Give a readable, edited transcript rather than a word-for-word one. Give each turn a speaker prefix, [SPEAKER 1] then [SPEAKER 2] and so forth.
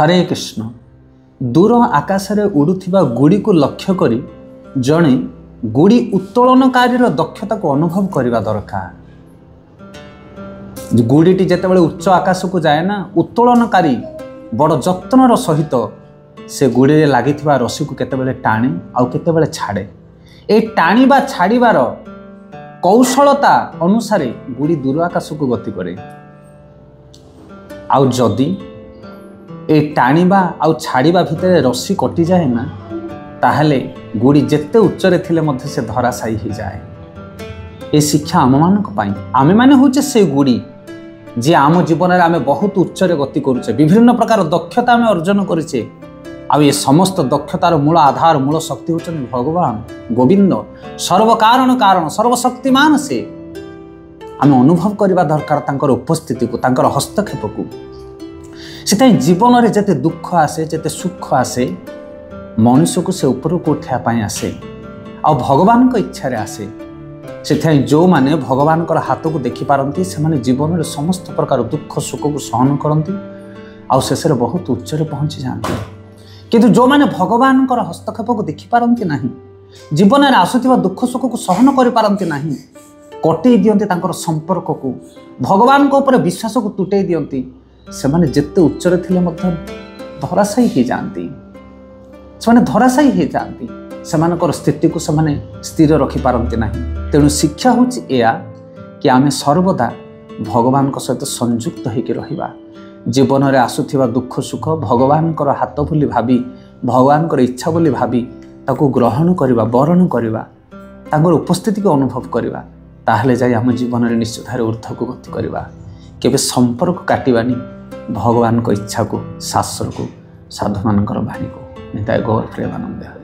[SPEAKER 1] हरे कृष्ण। दूर आकाश रे उड़ुथिबा गुड़ी को लक्ष्य करी जड़े गुड़ी उत्तोलनकारी दक्षता को अनुभव करने दरकार। गुड़ीटी जितेबाला उच्च आकाश को जाए ना उत्तोलनकारी बड़ जत्नर सहित से गुड़ी रे लगी रसी को केतेबेले टाणे आउ केतेबेले छाड़े। ए टाणीबा छाड़ीबार कौशलता अनुसार गुड़ी दूर आकाश को गति करे। आउ जदि ए टाणीबा आउ छाड़ीबा भितर रस्सी कटि जाए ना ताहले गुड़ी जेते उच्चरे थिले मध्य से धराशायी हो जाए। ए शिक्षा आम मानक पाई आमे माने होचे से गुड़ी जे आम जीवन में आमे बहुत उच्चरे गति करुचे, विभिन्न प्रकार दक्षता आमे अर्जन करिचे। आ ये समस्त दक्षतार मूल आधार मूल शक्ति होचन भगवान गोविंद सर्वकारण कारण सर्वशक्तिमान। से आमे अनुभव करबा दरकार तांकर उपस्थिति को तांकर हस्तक्षेप को। से जीवन में जिते दुख आसे जिते सुख आसे मनुष्य को से ऊपर को उठापी आसे आ भगवान को इच्छा आसे। से जो माने भगवान हाथ को देखी पारती से माने जीवन में समस्त प्रकार दुख सुख को सहन करती आउ शेष बहुत उच्चरे पहुँची जाती। किंतु जो माने भगवान हस्तक्षेप को देखी पारती ना जीवन में आसुवा दुख सुख को सहन कर पारती ना कटई दियंती तांकर संपर्क को भगवान को ऊपर विश्वास को तुटई दियंती से माने जिते उच्चरे थिले मध्य धराशायी हो जाती। से धराशायी हो जाती सेमानकर स्थिति को से स्थिर रखिपारती ना। तेणु शिक्षा हूँ या कि आम सर्वदा भगवान सहित संयुक्त होकर रहिबा। जीवन में आसुथिबा दुख सुख भगवान हाथ बोली भावी भगवान इच्छा बोली भावी ताको ग्रहण करवा वरण करवा तांकर उपस्थिति को अनुभव करवा ताहले जाई आम जीवन में निश्चित भाव ऊर्ध्व को गति करवा। केबे संपर्क काटिबानी भगवान इच्छा को शास्त्र को साधु मानकर वाणी को निताय गौर प्रेमानंद।